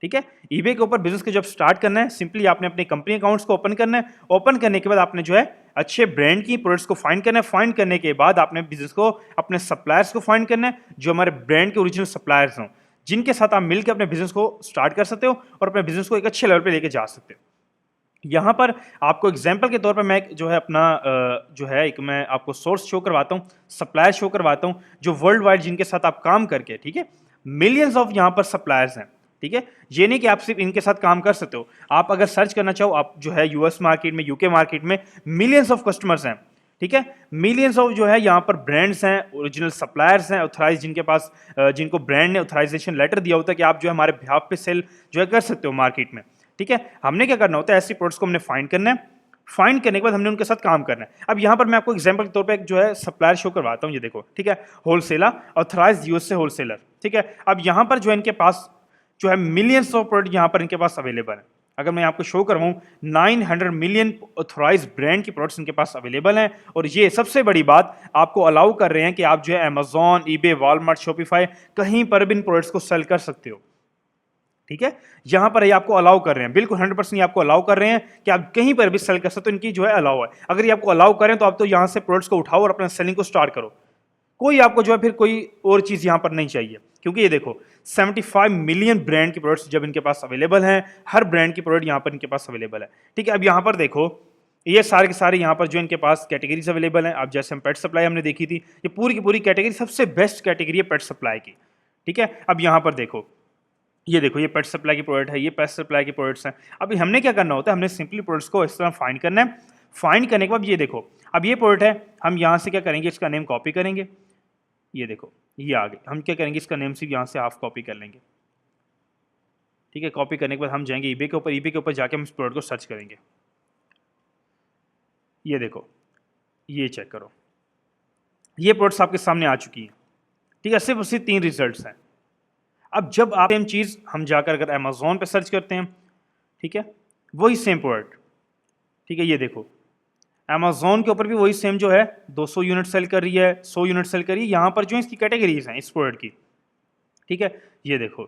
ठीक है, ईबे के ऊपर बिजनेस को जब स्टार्ट करना है, सिंपली आपने अपने कंपनी अकाउंट्स को ओपन करना है। ओपन करने के बाद आपने जो है अच्छे ब्रांड की प्रोडक्ट्स को फाइंड करना है। फाइंड करने के बाद आपने बिजनेस को, अपने सप्लायर्स को फाइंड करना है, जो हमारे ब्रांड के ओरिजिनल सप्लायर्स हों, जिनके साथ आप मिलकर अपने बिजनेस को स्टार्ट कर सकते हो और अपने बिजनेस को एक अच्छे लेवल पे लेके जा सकते हो। यहाँ पर आपको एग्जाम्पल के तौर पर मैं जो है अपना जो है एक मैं आपको सोर्स शो करवाता हूँ, सप्लायर शो करवाता हूँ, जो वर्ल्ड वाइड जिनके साथ आप काम करके, ठीक है, मिलियंस ऑफ यहाँ पर सप्लायर्स हैं। ठीक है, ये नहीं कि आप सिर्फ इनके साथ काम कर सकते हो, आप अगर सर्च करना चाहो, आप जो है यूएस मार्केट में, यूके मार्केट में मिलियंस ऑफ कस्टमर्स हैं। ठीक है, मिलियंस ऑफ जो है यहाँ पर ब्रांड्स हैं, ओरिजिनल सप्लायर्स हैं, ऑथराइज, जिनके पास जिनको ब्रांड ने ऑथराइजेशन लेटर दिया होता है कि आप जो है हमारे बिहाफ पे सेल जो है कर सकते हो मार्केट में। ठीक है, हमने क्या करना होता है, ऐसी प्रोडक्ट्स को हमने फाइंड करना है। फाइंड करने के बाद हमने उनके साथ काम करना है। अब यहाँ पर मैं आपको एग्जांपल के तौर पे एक जो है सप्लायर शो करवाता हूँ, ये देखो। ठीक है, होलसेलर, ऑथराइज्ड यूएसए होलसेलर। ठीक है, अब यहाँ पर जो है इनके पास जो है मिलियंस ऑफ प्रोडक्ट यहाँ पर इनके पास अवेलेबल है। अगर मैं आपको शो करवाऊँ, 900 मिलियन ऑथराइज्ड ब्रांड की प्रोडक्ट्स इनके पास अवेलेबल हैं। और ये सबसे बड़ी बात, आपको अलाउ कर रहे हैं कि आप जो है अमेजॉन, ईबे, वॉलमार्ट, शॉपिफाई, कहीं पर भी इन प्रोडक्ट्स को सेल कर सकते हो। ठीक है, यहां पर ये आपको अलाउ कर रहे हैं, बिल्कुल 100% ये आपको अलाउ कर रहे हैं कि आप कहीं पर भी सेल कर सकते हो। इनकी जो है अलाउ है। अगर ये आपको अलाउ करें तो आप तो यहां से प्रोडक्ट्स को उठाओ और अपना सेलिंग को स्टार्ट करो। कोई आपको जो है फिर कोई और चीज यहां पर नहीं चाहिए, क्योंकि ये देखो 75 मिलियन ब्रांड की प्रोडक्ट्स जब इनके पास अवेलेबल हैं, हर ब्रांड की प्रोडक्ट यहां पर इनके पास अवेलेबल है। ठीक है, अब यहां पर देखो, ये सारे के सारे यहाँ पर जो इनके पास कैटेगरीज अवेलेबल हैं। अब जैसे हम पेट सप्लाई हमने देखी थी, ये पूरी की पूरी कैटेगरी सबसे बेस्ट कैटेगरी है पेट सप्लाई की। ठीक है, अब यहाँ पर देखो, ये देखो, ये पेट सप्लाई की प्रोडक्ट है, ये पेट सप्लाई की प्रोडक्ट्स हैं। अभी हमने क्या करना होता है, हमने सिंपली प्रोडक्ट्स को इस तरह फाइंड करना है। फाइंड करने के बाद ये देखो, अब ये प्रोडक्ट है, हम यहाँ से क्या करेंगे, इसका नेम कॉपी करेंगे। ये देखो, ये आ गए। हम क्या करेंगे, इसका नेम सिर्फ यहाँ से हाफ कॉपी कर लेंगे। ठीक है, कॉपी करने के बाद हम जाएंगे ईबे के ऊपर। ईबे के ऊपर जाके हम इस प्रोडक्ट को सर्च करेंगे। ये देखो, ये चेक करो, ये प्रोडक्ट्स आपके सामने आ चुकी हैं। ठीक है, सिर्फ उसी 3 रिजल्ट्स हैं। अब जब आप सेम चीज़ हम जाकर अगर अमेजोन पे सर्च करते हैं, ठीक है, वही सेम प्रोडक्ट, ठीक है, ये देखो, अमेजोन के ऊपर भी वही सेम जो है 200 यूनिट सेल कर रही है, 100 यूनिट सेल कर रही है। यहाँ पर जो इसकी कैटेगरीज हैं इस प्रोडक्ट की, ठीक है, ये देखो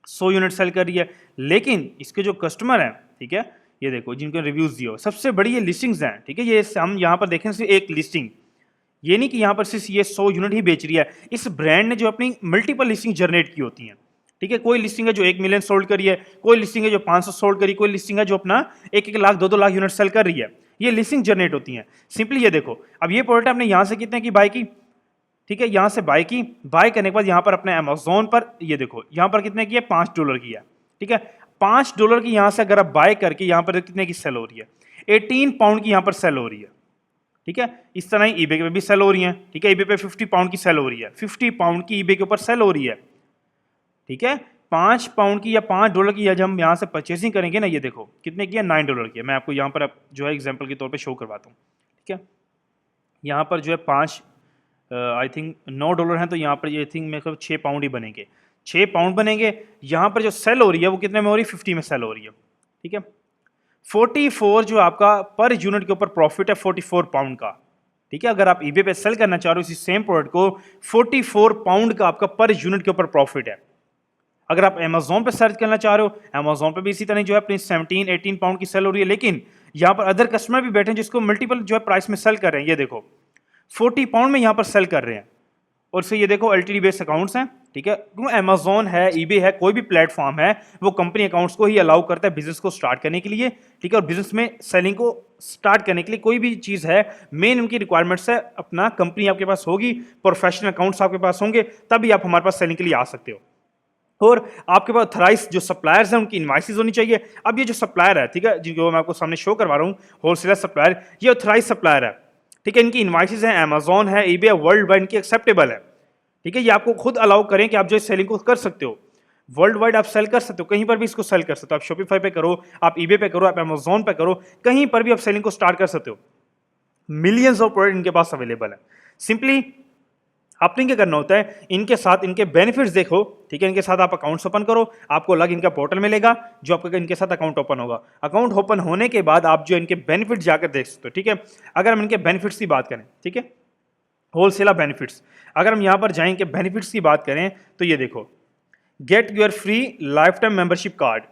100 यूनिट सेल कर रही है, लेकिन इसके जो कस्टमर हैं, ठीक है, ये देखो, जिनको रिव्यूज़ दिए हो, सबसे बड़ी ये लिस्टिंग्स हैं। ठीक है, ये हम यहाँ पर देखें सिर्फ एक लिस्टिंग, ये नहीं कि यहाँ पर सिर्फ ये 100 यूनिट ही बेच रही है। इस ब्रांड ने जो अपनी मल्टीपल लिस्टिंग जनरेट की होती हैं। ठीक है, कोई लिस्टिंग है जो 1 मिलियन सोल्ड करी है, कोई लिस्टिंग है जो 500 सोल्ड करी, कोई लिस्टिंग है जो अपना 1-1 लाख 2-2 लाख यूनिट सेल कर रही है। ये लिस्टिंग जनरेट होती हैं। सिंपली ये देखो, अब ये प्रोडक्ट आपने यहाँ से कितने की बाय की, ठीक है, यहाँ से बाय की, बाय करने के बाद यहाँ पर अपने अमेजोन पर ये देखो, यहाँ पर कितने की है, $5 की है। ठीक है, $5 की यहाँ से अगर आप बाय करके यहाँ पर कितने की सेल हो रही है, 18 पाउंड की यहाँ पर सेल हो रही है। ठीक है, इस तरह ही ईबे पे भी सेल हो रही है। ठीक है, ईबे पे 50 पाउंड की सेल हो रही है, 50 पाउंड की ईबे के ऊपर सेल हो रही है। ठीक है, 5 पाउंड की या $5 की, जब हम यहाँ से परचेसिंग करेंगे ना, ये देखो कितने की है, $9 की है। मैं आपको यहाँ पर जो है एग्जाम्पल के तौर पे शो करवाता हूँ। ठीक है, यहाँ पर जो है 5 आई थिंक $9 हैं, तो यहाँ पर ये थिंक मेरे को 6 पाउंड ही बनेंगे, 6 पाउंड बनेंगे। यहाँ पर जो सेल हो रही है वो कितने में हो रही है, 50 में सेल हो रही है। ठीक है, 44 जो आपका पर यूनिट के ऊपर प्रॉफिट है, 44 पाउंड का। ठीक है, अगर आप ईबे पे सेल करना चाह रहे हो इसी सेम प्रोडक्ट को, 44 पाउंड का आपका पर यूनिट के ऊपर प्रॉफिट है। अगर आप अमेजोन पे सर्च करना चाह रहे हो, अमेजोन पे भी इसी तरह जो है अपनी 17-18 पाउंड की सेल हो रही है, लेकिन यहाँ पर अदर कस्टमर भी बैठे हैं जिसको मल्टीपल जो है प्राइस में सेल कर रहे हैं। ये देखो 40 पाउंड में यहाँ पर सेल कर रहे हैं। और से ये देखो एलटीडी बेस्ड अकाउंट्स हैं। ठीक है, क्योंकि अमेजोन है, ईबे है, कोई भी प्लेटफॉर्म है, वो कंपनी अकाउंट्स को ही अलाउ करता है बिजनेस को स्टार्ट करने के लिए। ठीक है, और बिजनेस में सेलिंग को स्टार्ट करने के लिए कोई भी चीज़ है, मेन उनकी रिक्वायरमेंट्स है अपना कंपनी आपके पास होगी, प्रोफेशनल अकाउंट्स आपके पास होंगे, तभी आप हमारे पास सेलिंग के लिए आ सकते हो। और आपके पास ऑथराइज जो सप्लायर्स हैं उनकी इनवाइसेस होनी चाहिए। अब ये जो सप्लायर है, ठीक है, जिनको मैं आपको सामने शो करवा रहा हूँ, होलसेलर सप्लायर, ये ऑथराइज सप्लायर है। ठीक है, इनकी इनवाइसेस हैं, अमेजोन है, ईबे, वर्ल्ड वाइड इनकी एक्सेप्टेबल है। ठीक है, ये आपको खुद अलाउ करें कि आप जो सेलिंग को कर सकते हो, वर्ल्ड वाइड आप सेल कर सकते हो, कहीं पर भी इसको सेल कर सकते हो। आप शॉपिफाई पे करो, आप ईबे पे करो, आप अमेजोन पे करो, कहीं पर भी आप सेलिंग को स्टार्ट कर सकते हो। मिलियंस ऑफ प्रोडक्ट इनके पास अवेलेबल है। सिंपली आपने क्या करना होता है, इनके साथ इनके बेनिफिट्स देखो, ठीक है, इनके साथ आप अकाउंट्स ओपन करो, आपको अलग इनका पोर्टल मिलेगा जो आपका इनके साथ अकाउंट ओपन होगा। अकाउंट ओपन होने के बाद आप जो इनके बेनिफिट्स जाकर देख सकते हो, ठीक है। अगर हम इनके बेनिफिट्स की बात करें, ठीक है, होलसेलर बेनिफिट्स, अगर हम यहाँ पर जाएंगे बेनिफिट्स की बात करें तो ये देखो, get your free lifetime membership card,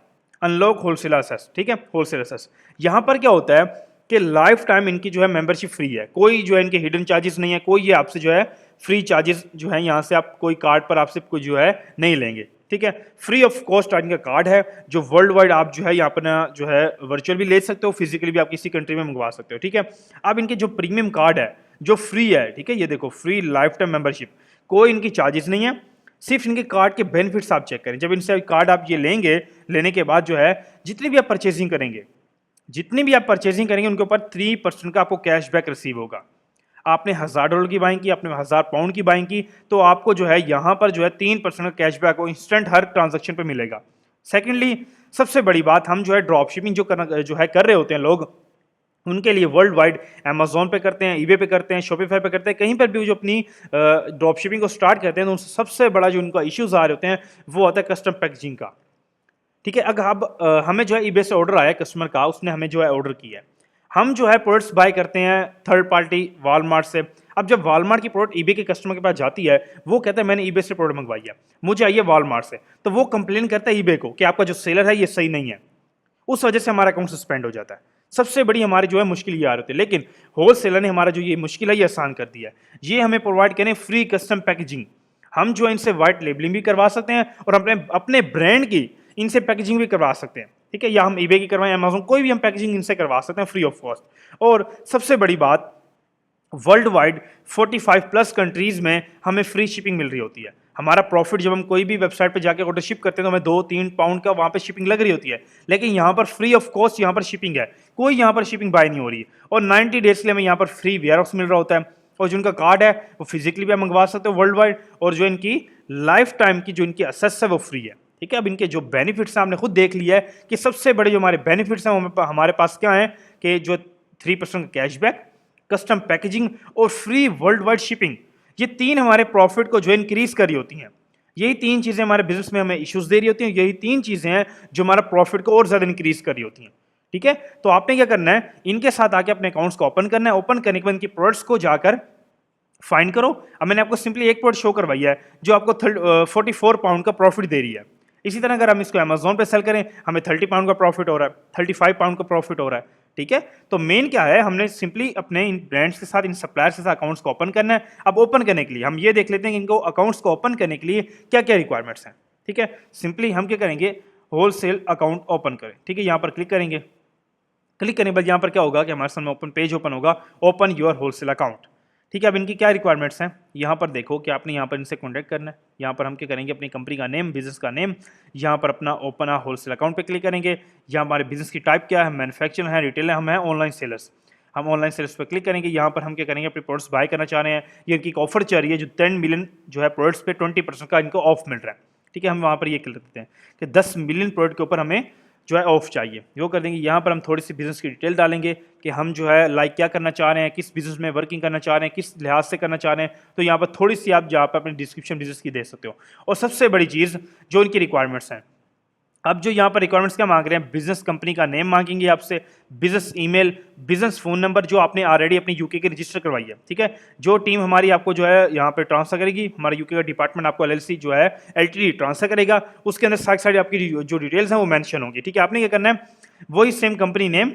unlock wholesaler access, ठीक है, होलसेलर एक्सेस। यहाँ पर क्या होता है कि लाइफ टाइम इनकी जो है मेंबरशिप फ्री है, कोई जो है इनके हिडन चार्जेस नहीं है, कोई ये आपसे जो है फ्री चार्जेस जो है यहाँ से आप कोई कार्ड पर आपसे कोई जो है नहीं लेंगे, ठीक है। फ्री ऑफ कॉस्ट इनका कार्ड है जो वर्ल्ड वाइड आप जो है यहाँ पर जो है वर्चुअल भी ले सकते हो, फिजिकली भी आप किसी कंट्री में मंगवा सकते हो, ठीक है। अब इनके जो प्रीमियम कार्ड है जो फ्री है, ठीक है, ये देखो फ्री लाइफ टाइम मेंबरशिप, कोई इनकी चार्जेस नहीं है, सिर्फ इनके कार्ड के बेनिफिट्स आप चेक करें। जब इनसे कार्ड आप ये लेंगे, लेने के बाद जो है जितनी भी आप परचेजिंग करेंगे, जितनी भी आप परचेजिंग करेंगे उनके ऊपर 3% का आपको कैशबैक रिसीव होगा। आपने $1000 की बाइंग की, आपने 1000 पाउंड की बाइंग की, तो आपको जो है यहाँ पर जो है 3% का कैशबैक वो इंस्टेंट हर ट्रांजैक्शन पे मिलेगा। सेकेंडली, सबसे बड़ी बात, हम जो है ड्रॉप शिपिंग जो कर रहे होते हैं लोग, उनके लिए वर्ल्ड वाइड अमेजोन पे करते हैं, ईबे पे करते हैं, शॉपिफाई पे करते हैं, कहीं पर भी जो अपनी ड्रॉप शिपिंग को स्टार्ट करते हैं तो उनसे सबसे बड़ा जो उनका इश्यूज आ रहे होते हैं वो आता है कस्टम पैकेजिंग का, ठीक है। अगर अब हमें जो है ईबे से ऑर्डर आया कस्टमर का, उसने हमें जो है ऑर्डर किया है, हम जो है प्रोडक्ट्स बाय करते हैं थर्ड पार्टी वॉलमार्ट से। अब जब वॉलमार्ट की प्रोडक्ट ईबे के कस्टमर के पास जाती है, वो कहता है मैंने ईबे से प्रोडक्ट मंगवाई है, मुझे आइए वॉलमार्ट से, तो वो कंप्लेन करता है ईबे को कि आपका जो सेलर है ये सही नहीं है, उस वजह से हमारा अकाउंट सस्पेंड हो जाता है। सबसे बड़ी हमारी जो है मुश्किल ये आ रही थी, लेकिन होलसेलर ने हमारा जो ये मुश्किल है ये आसान कर दिया है। ये हमें प्रोवाइड करें फ्री कस्टम पैकेजिंग, हम जो है इनसे वाइट लेबलिंग भी करवा सकते हैं और अपने अपने ब्रांड की इनसे पैकेजिंग भी करवा सकते हैं, ठीक है, या हम ईबे की करवाएं, अमेज़न, कोई भी हम पैकेजिंग इनसे करवा सकते हैं फ्री ऑफ कॉस्ट। और सबसे बड़ी बात, वर्ल्ड वाइड 45 प्लस कंट्रीज में हमें फ्री शिपिंग मिल रही होती है। हमारा प्रॉफिट जब हम कोई भी वेबसाइट पे जाके ऑर्डर शिप करते हैं तो हमें 2-3 पाउंड का वहाँ पे शिपिंग लग रही होती है, लेकिन यहाँ पर फ्री ऑफ कॉस्ट यहाँ पर शिपिंग है, कोई यहाँ पर शिपिंग बाय नहीं हो रही है। और 90 डेज के लिए हमें यहाँ पर फ्री वेयरहाउस मिल रहा होता है, और जो इनका कार्ड है वो फिजिकली भी आप मंगवा सकते हो वर्ल्ड वाइड, और जो इनकी लाइफ टाइम की जो इनकी असेस है वो फ्री है, ठीक है। अब इनके जो बेनिफिट्स हैं आपने खुद देख लिया है कि सबसे बड़े जो हमारे बेनिफिट्स हैं वो हमारे पास क्या है कि जो 3% कैशबैक, कस्टम पैकेजिंग और फ्री वर्ल्ड वाइड शिपिंग, ये तीन हमारे प्रॉफिट को जो इंक्रीज कर रही होती हैं। यही तीन चीजें हमारे बिजनेस में हमें इश्यूज दे रही होती हैं, यही तीन चीजें हैं जो हमारा प्रॉफिट को और ज्यादा इंक्रीज कर रही होती हैं, ठीक है। तो आपने क्या करना है, इनके साथ आके अपने अकाउंट्स को ओपन करना है, ओपन करने के बाद इनकी प्रोडक्ट्स को जाकर फाइंड करो। अब मैंने आपको सिंपली एक प्रोडक्ट शो करवाई है जो आपको 44 पाउंड का प्रॉफिट दे रही है। इसी तरह अगर हम इसको अमेजोन पे सेल करें, हमें 30 पाउंड का प्रॉफिट हो रहा है, 35 पाउंड का प्रॉफिट हो रहा है, ठीक है। तो मेन क्या है, हमने सिंपली अपने इन ब्रांड्स के साथ, इन सप्लायर्स के साथ अकाउंट्स को ओपन करना है। अब ओपन करने के लिए हम ये देख लेते हैं कि इनको अकाउंट्स को ओपन करने के लिए क्या क्या रिक्वायरमेंट्स हैं, ठीक है। सिंपली हम क्या करेंगे, होलसेल अकाउंट ओपन करें, ठीक है, यहाँ पर क्लिक करेंगे। क्लिक करने के बाद यहाँ पर क्या होगा कि हमारे सामने ओपन पेज ओपन होगा, ओपन योर होलसेल अकाउंट, ठीक है। अब इनकी क्या रिक्वायरमेंट्स हैं, यहाँ पर देखो कि आपने यहाँ पर इनसे कॉन्टैक्ट करना है। यहाँ पर हम क्या करेंगे, अपनी कंपनी का नेम, बिजनेस का नेम, यहाँ पर अपना ओपन आ होलसेल अकाउंट पे क्लिक करेंगे। यहाँ हमारे बिजनेस की टाइप क्या है, मैन्युफैक्चर है, रिटेल है, हम है ऑनलाइन सेलर्स, हम ऑनलाइन सेल्स पर क्लिक करेंगे। यहाँ पर हम क्या करेंगे, अपने प्रोडक्ट्स बाय करना चाह रहे हैं, ये इनकी एक ऑफर चल रही है जो 10 मिलियन जो है प्रोडक्ट्स पे 20% का इनको ऑफ मिल रहा है, ठीक है। हम वहाँ पर ये कर देते हैं कि 10 मिलियन प्रोडक्ट के ऊपर हमें जो है ऑफ चाहिए, वो कर देंगे। यहाँ पर हम थोड़ी सी बिजनेस की डिटेल डालेंगे कि हम जो है लाइक क्या करना चाह रहे हैं, किस बिजनेस में वर्किंग करना चाह रहे हैं, किस लिहाज से करना चाह रहे हैं। तो यहाँ पर थोड़ी सी आप जहाँ पर अपनी डिस्क्रिप्शन बिजनेस की दे सकते हो। और सबसे बड़ी चीज़ जो इनकी रिक्वायरमेंट्स हैं, अब जो यहाँ पर रिक्वायरमेंट्स क्या मांग रहे हैं, बिजनेस कंपनी का नेम मांगेंगे आपसे, business email, business phone number जो आपने ऑलरेडी अपनी यूके के रजिस्टर करवाई है, ठीक है। जो टीम हमारी आपको जो है यहाँ पे ट्रांसफर करेगी, हमारा यूके का डिपार्टमेंट आपको एलएलसी जो है एलटीडी ट्रांसफर करेगा, उसके अंदर सारी सारी आपकी जो डिटेल्स हैं वो मेंशन होंगी, ठीक है। आपने क्या करना है, वही सेम कंपनी नेम,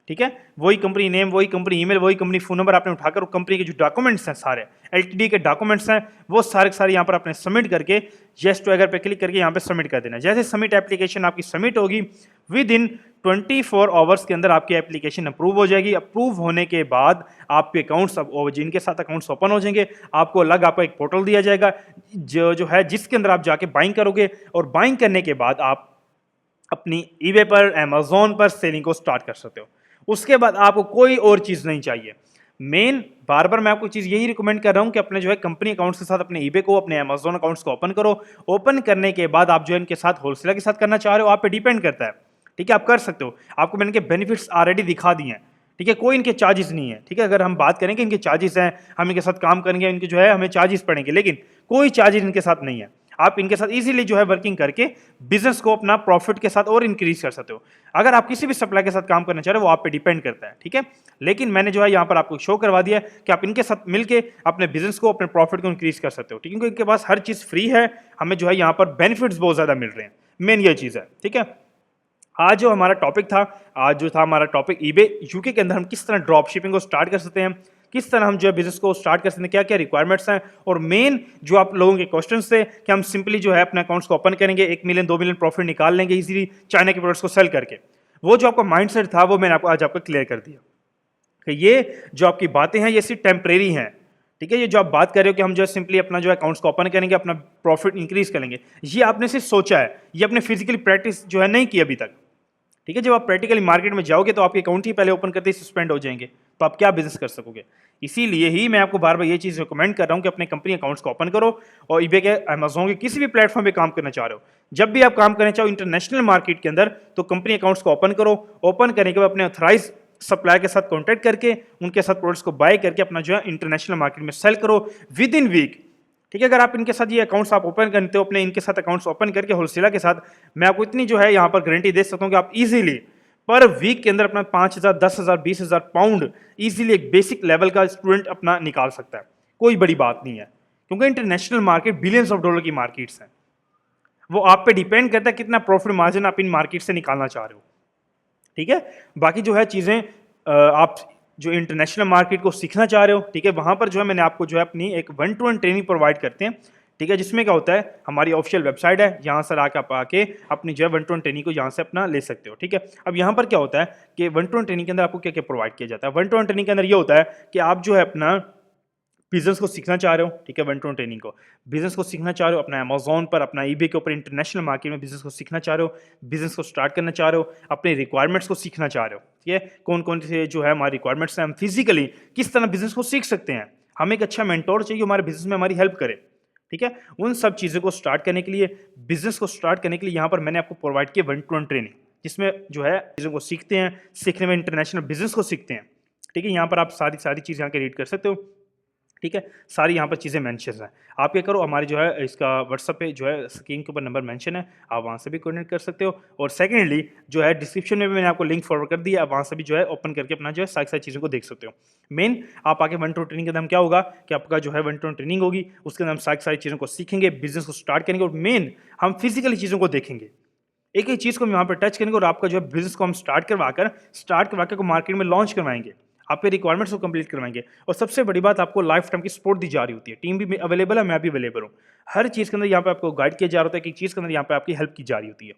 ठीक है, वही कंपनी नेम, वही कंपनी ईमेल, वही कंपनी फ़ोन नंबर आपने उठाकर कंपनी के जो डॉक्यूमेंट्स हैं सारे एलटीडी के डॉक्यूमेंट्स हैं वो सारे के सारे यहाँ पर आपने सबमिट करके येस टू एगर पे क्लिक करके यहाँ पे सबमिट कर देना। जैसे सबमिट एप्लीकेशन आपकी सबमिट होगी, विद इन 24 आवर्स के अंदर आपकी एप्लीकेशन अप्रूव हो जाएगी। अप्रूव होने के बाद आपके अकाउंट्स, अब जिनके साथ अकाउंट्स ओपन हो जाएंगे, आपको अलग आपको एक पोर्टल दिया जाएगा जो है जिसके अंदर आप जाके बाइंग करोगे, और बाइंग करने के बाद आप अपनी ईबे पर, अमेजोन पर सेलिंग को स्टार्ट कर सकते हो। उसके बाद आपको कोई और चीज़ नहीं चाहिए। मेन बार बार मैं आपको चीज़ यही रिकमेंड कर रहा हूं कि अपने जो है कंपनी अकाउंट्स के साथ अपने ईबे को, अपने अमेजोन अकाउंट्स को ओपन करो। ओपन करने के बाद आप जो है इनके साथ होलसेलर के साथ करना चाह रहे हो, आप पे डिपेंड करता है, ठीक है। आप कर सकते हो, आपको मैंने के बेनिफिट्स ऑलरेडी दिखा दिए हैं, ठीक है, कोई इनके चार्जेस नहीं है। ठीक है, अगर हम बात करें कि इनके चार्जेस हैं, हम इनके साथ काम करेंगे, इनके जो है हमें चार्जेस पड़ेंगे, लेकिन कोई चार्जेस इनके साथ नहीं है। आप इनके साथ इजीली जो है वर्किंग करके बिजनेस को अपना प्रॉफिट के साथ और इंक्रीज कर सकते हो। अगर आप किसी भी सप्लाई के साथ काम करना चाह रहे हो वो आप पे डिपेंड करता है। ठीक है, लेकिन मैंने जो है यहाँ पर आपको शो करवा दिया है कि आप इनके साथ मिलके अपने बिजनेस को, अपने प्रॉफिट को इंक्रीज कर सकते हो। ठीक है, क्योंकि इनके पास हर चीज फ्री है, हमें जो है यहाँ पर बेनिफिट्स बहुत ज्यादा मिल रहे हैं, मेन ये चीज है। ठीक है, आज जो हमारा टॉपिक था, आज जो था हमारा टॉपिक ईबे यूके के अंदर हम किस तरह ड्रॉप शिपिंग को स्टार्ट कर सकते हैं, किस तरह हम जो है बिजनेस को स्टार्ट कर सकते हैं, क्या क्या रिक्वायरमेंट्स हैं, और मेन जो आप लोगों के क्वेश्चंस थे कि हम सिंपली जो है अपने अकाउंट्स को ओपन करेंगे, 1 मिलियन 2 मिलियन प्रॉफिट निकाल लेंगे इजीली चाइना के प्रोडक्ट्स को सेल करके। वो जो आपका माइंडसेट था वो मैंने आपको आज आपको क्लियर कर दिया कि ये जो आपकी बातें हैं ये सिर्फ टेम्परेरी हैं। ठीक है, ये जो आप बात कर रहे हो कि हम जो है सिंपली अपना जो है अकाउंट्स को ओपन करेंगे, अपना प्रॉफिट इंक्रीज करेंगे, ये आपने सिर्फ सोचा है, ये अपने फिजिकली प्रैक्टिस जो है नहीं की अभी तक। ठीक है, जब आप प्रैक्टिकली मार्केट में जाओगे तो आपके अकाउंट ही पहले ओपन करते ही सस्पेंड हो जाएंगे, तो आप क्या बिजनेस कर सकोगे। इसीलिए ही मैं आपको बार बार ये चीज़ रिकमेंड कर रहा हूँ कि अपने कंपनी अकाउंट्स को ओपन करो, और ईबे के, अमेज़न के किसी भी प्लेटफॉर्म पे काम करना चाह रहे हो, जब भी आप काम करना चाहो इंटरनेशनल मार्केट के अंदर, तो कंपनी अकाउंट्स को ओपन करो। ओपन करने के बाद अपने ऑथराइज सप्लायर के साथ कॉन्टैक्ट करके उनके साथ प्रोडक्ट्स को बाय करके अपना जो है इंटरनेशनल मार्केट में सेल करो विद इन वीक। ठीक है, अगर आप इनके साथ ये अकाउंट्स आप ओपन करते हो, अपने इनके साथ अकाउंट्स ओपन करके होलसेलर के साथ, मैं आपको इतनी जो है यहाँ पर गारंटी दे सकता हूँ कि आप इजीली पर वीक के अंदर अपना 5,000 10,000 20,000 पाउंड इजीली एक बेसिक लेवल का स्टूडेंट अपना निकाल सकता है। कोई बड़ी बात नहीं है, क्योंकि international market billions of dollar की मार्केट्स हैं। वो आप पे डिपेंड करता है कितना प्रॉफिट मार्जिन आप इन मार्केट से निकालना चाह रहे हो। ठीक है, बाकी जो है चीज़ें आप जो इंटरनेशनल मार्केट को सीखना चाह रहे हो, ठीक है, वहाँ पर जो है मैंने आपको जो है अपनी एक 1-to-1 ट्रेनिंग प्रोवाइड करते हैं। ठीक है, जिसमें क्या होता है, हमारी ऑफिशियल वेबसाइट है, यहाँ से आके आप आके अपनी जो है 1-to-1 ट्रेनिंग को यहाँ से अपना ले सकते हो। ठीक है, अब यहाँ पर क्या होता है कि 1-to-1 ट्रेनिंग के अंदर आपको क्या क्या प्रोवाइड किया जाता है। 1-to-1 ट्रेनिंग के अंदर ये होता है कि आप जो है अपना बिजनेस को सीखना चाह रहे हो, ठीक है, 1-to-1 ट्रेनिंग को, बिजनेस को सीखना चाह रहे हो, अपना अमेज़न पर, अपना ईबे के ऊपर इंटरनेशनल मार्केट में बिजनेस को सीखना चाह रहे हो, बिजनेस को स्टार्ट करना चाह रहे हो, अपने रिक्वायरमेंट्स को सीखना चाह रहे हो। ठीक है, कौन कौन से जो है हमारे रिक्वायरमेंट्स हैं, हम फिजिकली किस तरह बिजनेस को सीख सकते हैं, हमें एक अच्छा मेंटोर चाहिए हमारे बिजनेस में हमारी हेल्प करे। ठीक है, उन सब चीज़ों को स्टार्ट करने के लिए, बिजनेस को स्टार्ट करने के लिए यहाँ पर मैंने आपको प्रोवाइड किया 1-to-1 ट्रेनिंग, जिसमें जो है चीज़ों को सीखते हैं, सीखने में इंटरनेशनल बिजनेस को सीखते हैं। ठीक है, यहाँ पर आप सारी चीज़ यहाँ के रीड कर सकते हो। ठीक है, सारी यहाँ पर चीज़ें मेंशन हैं। आप क्या करो, हमारे जो है इसका व्हाट्सएप पे जो है स्क्रीन के ऊपर नंबर मेंशन है, आप वहाँ से भी कॉन्टेक्ट कर सकते हो। और सेकेंडली जो है डिस्क्रिप्शन में भी मैंने आपको लिंक फॉरवर्ड कर दिया, आप वहाँ से भी जो है ओपन करके अपना जो है सारी चीज़ों को देख सकते हो। मेन आप आके 1-to-1 ट्रेनिंग के अंदर क्या होगा कि आपका जो है 1-to-1 ट्रेनिंग होगी, उसके अंदर हम सारी चीज़ों को सीखेंगे, बिजनेस को स्टार्ट करेंगे, और मेन हम फिजिकली चीज़ों को देखेंगे, एक एक चीज़ को हम यहाँ पर टच करेंगे, और आपका जो है बिजनेस को हम स्टार्ट करवा को मार्केट में लॉन्च करवाएंगे, आपके रिक्वायरमेंट्स को कंप्लीट करवाएंगे। और सबसे बड़ी बात, आपको लाइफ टाइम की सपोर्ट दी जा रही होती है, टीम भी अवेलेबल है, मैं भी अवेलेबल हूँ, हर चीज़ के अंदर यहाँ पे आपको गाइड किया जा रहा होता है, कि चीज़ के अंदर यहाँ पे आपकी हेल्प की जा रही होती है।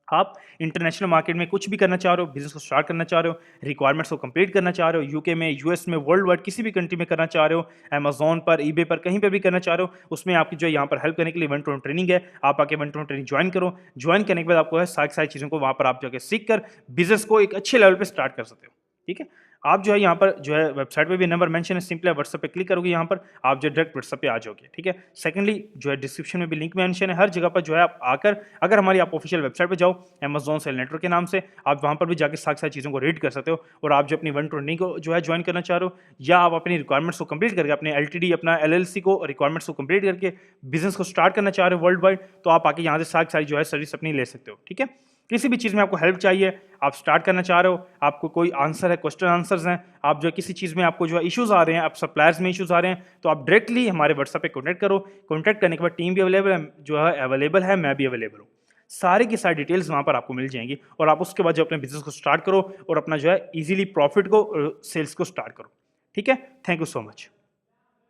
आप इंटरनेशनल मार्केट में कुछ भी करना चाह रहे हो, बिजनेस को स्टार्ट करना चाह रहे हो, रिक्वायरमेंट्स को कंप्लीट करना चाह रहे हो, यूके में, यूएस में, वर्ल्ड वाइड किसी भी कंट्री में करना चाह रहे हो, अमेज़न पर, ईबे पर, कहीं पे भी करना चाह रहे हो, उसमें आपकी जो है यहाँ पर हेल्प करने के लिए 1-to-1 ट्रेनिंग है। आप आके 1-to-1 ट्रेनिंग ज्वाइन करो, ज्वाइन करने के बाद आपको है सारी चीज़ों को वहाँ पर आप जाकर सीख कर बिजनेस को एक अच्छे लेवल पर स्टार्ट कर सकते हो। ठीक है, आप जो है यहाँ पर जो है वेबसाइट पे भी नंबर मेंशन है, सिंपली व्हाट्सएप पे क्लिक करोगे, यहाँ पर आप जो डायरेक्ट व्हाट्सएप पे आ जाओगे। ठीक है, सेकंडली जो है डिस्क्रिप्शन में भी लिंक मेंशन है, हर जगह पर जो है आप आकर, अगर हमारी आप ऑफिशियल वेबसाइट पे जाओ अमेज़न सेल नेटवर्क के नाम से, आप वहाँ पर भी जाकर सारी चीज़ों को रीड कर सकते हो। और आप जो अपनी 1-to-1 ट्रेनिंग को जो है ज्वाइन करना चाह रहे हो, या आप अपनी रिक्वायरमेंट्स को कंप्लीट करके, अपने LTD, अपना LLC को रिक्वायरमेंट्स को कंप्लीट करके बिजनेस को स्टार्ट करना चाह रहे हो वर्ल्ड वाइड, तो आप आके यहाँ से सारी जो है सर्विस अपनी ले सकते हो। ठीक है, किसी भी चीज़ में आपको हेल्प चाहिए, आप स्टार्ट करना चाह रहे हो, आपको कोई आंसर है, क्वेश्चन आंसर्स हैं, आप जो है किसी चीज़ में आपको जो है इश्यूज़ आ रहे हैं, आप सप्लायर्स में इश्यूज़ आ रहे हैं, तो आप डायरेक्टली हमारे व्हाट्सएप पे कॉन्टैक्ट करो। कॉन्टैक्ट करने के बाद टीम भी अवेलेबल है, मैं भी अवेलेबल हूँ। सारी की सारी डिटेल्स वहाँ पर आपको मिल जाएंगी, और आप उसके बाद जो अपने बिजनेस को स्टार्ट करो, और अपना जो है ईजिली प्रॉफिट को, सेल्स को स्टार्ट करो। ठीक है, थैंक यू सो मच।